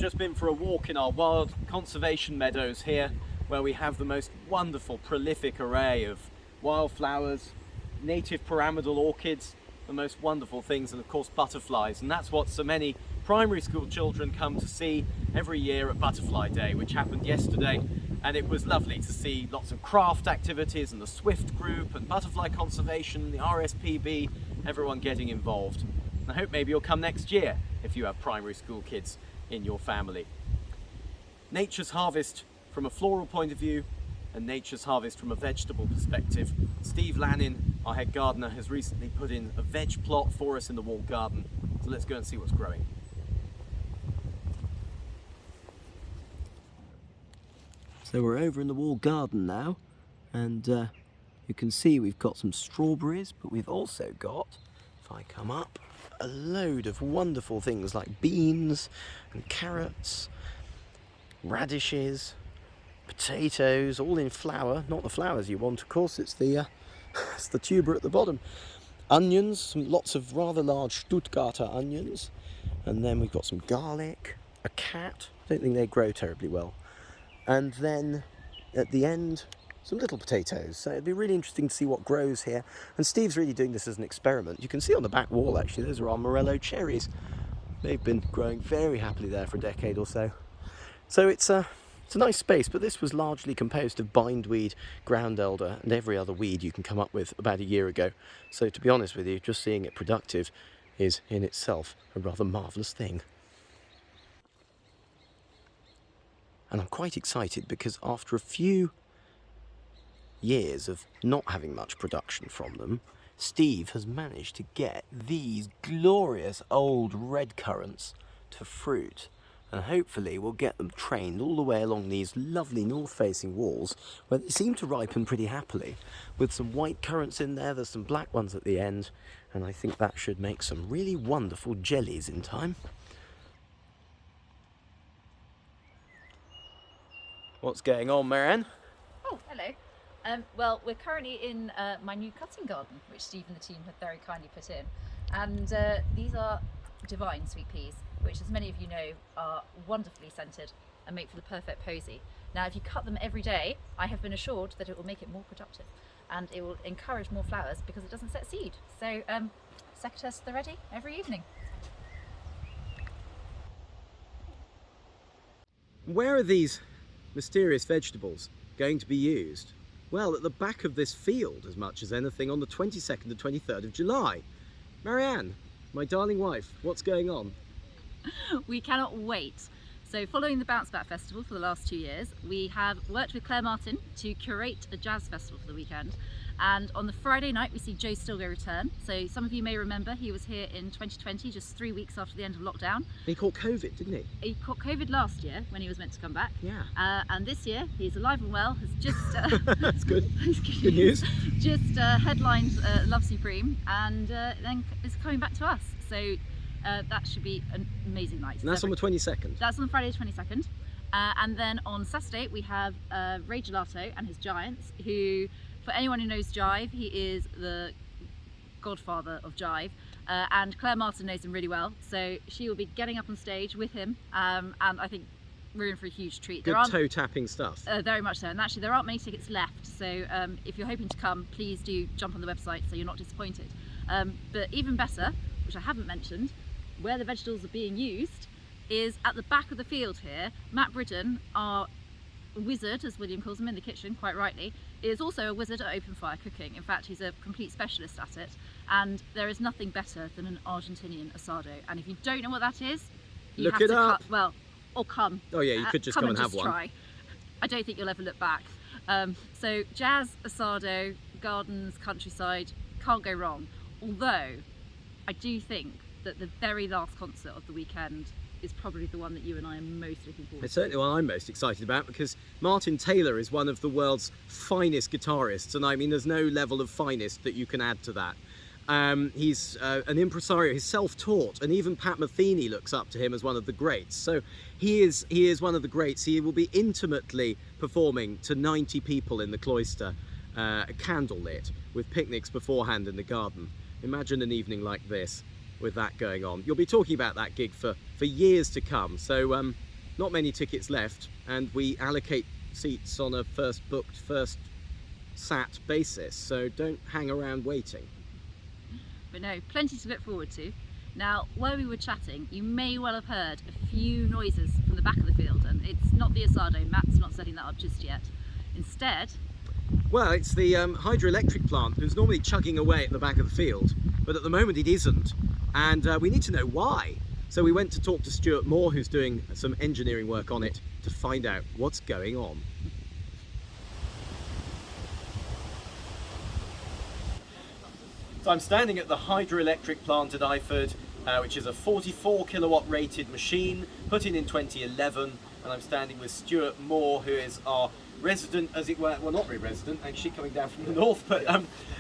just been for a walk in our wild conservation meadows here, where we have the most wonderful, prolific array of wildflowers, native pyramidal orchids, the most wonderful things, and of course butterflies. And that's what so many primary school children come to see every year at Butterfly Day, which happened yesterday. And it was lovely to see lots of craft activities and the Swift group and butterfly conservation, the RSPB, everyone getting involved. I hope maybe you'll come next year if you have primary school kids in your family. Nature's harvest from a floral point of view and nature's harvest from a vegetable perspective. Steve Lannin, our head gardener, has recently put in a veg plot for us in the walled garden. So let's go and see what's growing. So we're over in the walled garden now, and you can see we've got some strawberries, but we've also got, if I come up, a load of wonderful things like beans and carrots, radishes, potatoes, all in flower. Not the flowers you want, of course, it's the it's the tuber at the bottom. Onions, lots of rather large Stuttgarter onions, and then we've got some garlic, a cat. I don't think they grow terribly well. And then at the end, some little potatoes. So it'd be really interesting to see what grows here. And Steve's really doing this as an experiment. You can see on the back wall, actually, those are our Morello cherries. They've been growing very happily there for a decade or so. So it's a nice space, but this was largely composed of bindweed, ground elder, and every other weed you can come up with about a year ago. So to be honest with you, just seeing it productive is in itself a rather marvellous thing. And I'm quite excited because after a few years of not having much production from them, Steve has managed to get these glorious old red currants to fruit. And hopefully we'll get them trained all the way along these lovely north-facing walls where they seem to ripen pretty happily. With some white currants in there, there's some black ones at the end, and I think that should make some really wonderful jellies in time. What's going on, Marianne? Oh, hello. Well, we're currently in my new cutting garden, which Steve and the team have very kindly put in. And these are divine sweet peas, which, as many of you know, are wonderfully scented and make for the perfect posy. Now, if you cut them every day, I have been assured that it will make it more productive and it will encourage more flowers because it doesn't set seed. So, secateurs to the ready every evening. Where are these mysterious vegetables going to be used? Well, at the back of this field as much as anything on the 22nd and 23rd of July. Marianne, my darling wife, what's going on? We cannot wait. So following the Bounce Back Festival for the last 2 years, we have worked with Claire Martin to curate a jazz festival for the weekend. And on the Friday night, we see Joe Stilgo return. So some of you may remember he was here in 2020, just 3 weeks after the end of lockdown. He caught COVID, didn't he? He caught COVID last year when he was meant to come back. Yeah. And this year, he's alive and well, has just... That's good. Good news. Just headlined Love Supreme and then is coming back to us. So that should be an amazing night. And that's on the 22nd? That's on Friday the 22nd. And then on Saturday, we have Ray Gelato and his Giants, who... For anyone who knows Jive, he is the godfather of Jive, and Claire Martin knows him really well, so she will be getting up on stage with him, and I think we're in for a huge treat. Good toe-tapping stuff. Very much so, and actually there aren't many tickets left, so if you're hoping to come, please do jump on the website so you're not disappointed. But even better, which I haven't mentioned, where the vegetables are being used is at the back of the field here. Matt Bridden, our wizard, as William calls him in the kitchen, quite rightly, is also a wizard at open fire cooking. In fact, he's a complete specialist at it, and there is nothing better than an Argentinian asado. And if you don't know what that is, you have to cut, well, or come. Oh yeah, you could just come and have one. Try. I don't think you'll ever look back. So jazz, asado, gardens, countryside, can't go wrong. Although I do think that the very last concert of the weekend is probably the one that you and I are most looking forward to. It's certainly one I'm most excited about because Martin Taylor is one of the world's finest guitarists, and I mean there's no level of finest that you can add to that. He's an impresario, he's self-taught, and even Pat Metheny looks up to him as one of the greats. So he is one of the greats. He will be intimately performing to 90 people in the cloister, candlelit, with picnics beforehand in the garden. Imagine an evening like this with that going on. You'll be talking about that gig for years to come. So not many tickets left, and we allocate seats on a first booked, first sat basis, so don't hang around waiting. But no, plenty to look forward to. Now, while we were chatting, you may well have heard a few noises from the back of the field, and it's not the Asado. Matt's not setting that up just yet. Instead, well, it's the hydroelectric plant who's normally chugging away at the back of the field, but at the moment it isn't, and we need to know why. So we went to talk to Stuart Moore, who's doing some engineering work on it, to find out what's going on. So I'm standing at the hydroelectric plant at Iford, which is a 44 kilowatt rated machine put in 2011, and I'm standing with Stuart Moore, who is our resident, as it were, well, not really resident, actually, coming down from the north, but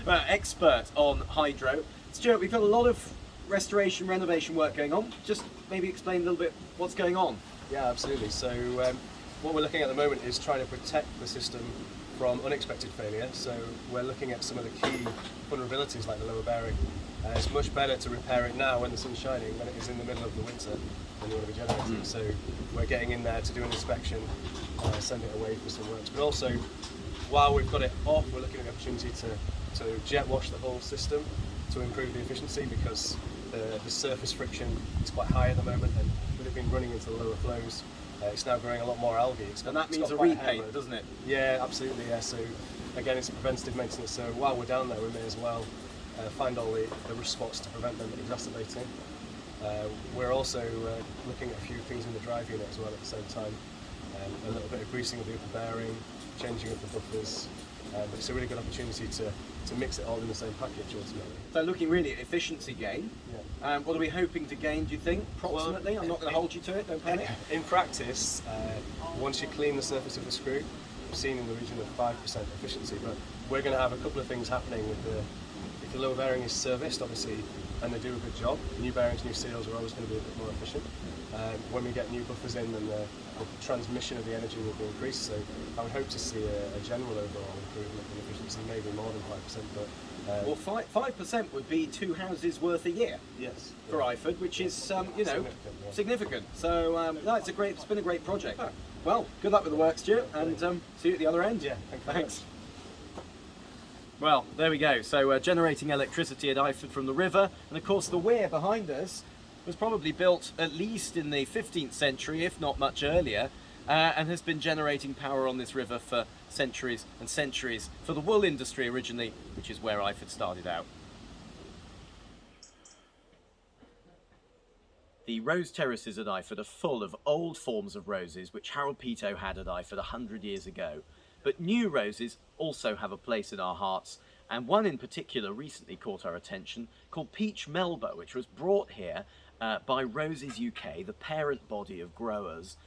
expert on hydro. Stuart, we've got a lot of restoration, renovation work going on. Just maybe explain a little bit what's going on. Yeah, absolutely. So what we're looking at the moment is trying to protect the system from unexpected failure. So we're looking at some of the key vulnerabilities like the lower bearing. It's much better to repair it now when the sun's shining than it is in the middle of the winter when you want to be generating. So we're getting in there to do an inspection, send it away for some works. But also, while we've got it off, we're looking at the opportunity to jet wash the whole system to improve the efficiency, because the surface friction is quite high at the moment, and with it been running into the lower flows, it's now growing a lot more algae. And that means a repaint, doesn't it? Yeah, absolutely, yeah. So again, it's preventative maintenance, so while we're down there we may as well find all the rough spots to prevent them exacerbating. We're also looking at a few things in the drive unit as well at the same time. A little bit of greasing of the upper bearing, changing of the buffers, but it's a really good opportunity to mix it all in the same package ultimately. So looking really at efficiency gain. Yeah. What are we hoping to gain, do you think, approximately? Well, I'm not going to hold you to it, don't panic. In practice, once you clean the surface of the screw, we've seen in the region of 5% efficiency, but we're going to have a couple of things happening with if the lower bearing is serviced, obviously, and they do a good job, new bearings, new seals are always going to be a bit more efficient. When we get new buffers in, then the transmission of the energy will be increased, so I would hope to see a general overall improvement in efficiency, maybe more than 5%, but well, 5% would be 2 houses worth a year. Yes, for Iford, which is significant. So no, it's been a great project. Well, good luck with the work, Stuart, and see you at the other end. Yeah, thanks. Well, there we go. So generating electricity at Iford from the river, and of course the weir behind us was probably built at least in the 15th century, if not much earlier, and has been generating power on this river for centuries and centuries, for the wool industry originally, which is where Iford started out. The rose terraces at Iford are full of old forms of roses which Harold Peto had at Iford 100 years ago. But new roses also have a place in our hearts, and one in particular recently caught our attention, called Peach Melba, which was brought here by Roses UK, the parent body of growers,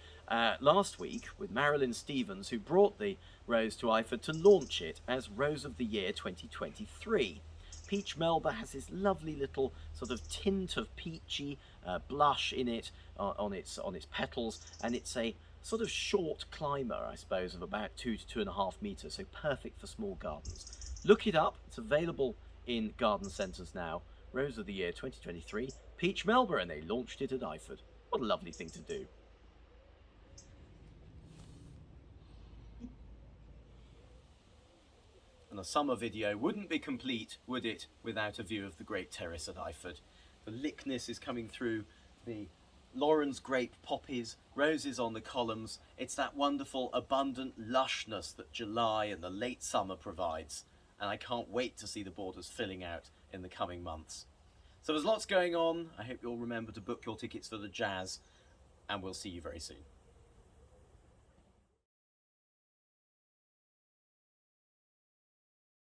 last week with Marilyn Stevens, who brought the rose to Iford to launch it as Rose of the Year 2023. Peach Melba has this lovely little sort of tint of peachy blush in it, on its petals, and it's a sort of short climber, I suppose, of about 2 to 2.5 metres, so perfect for small gardens. Look it up, it's available in garden centres now. Rose of the Year 2023, Peach Melba, and they launched it at Iford. What a lovely thing to do. And a summer video wouldn't be complete, would it, without a view of the Great Terrace at Iford. The lickness is coming through the Lauren's grape poppies, roses on the columns. It's that wonderful, abundant lushness that July and the late summer provides. And I can't wait to see the borders filling out in the coming months. So there's lots going on. I hope you'll remember to book your tickets for the jazz, and we'll see you very soon.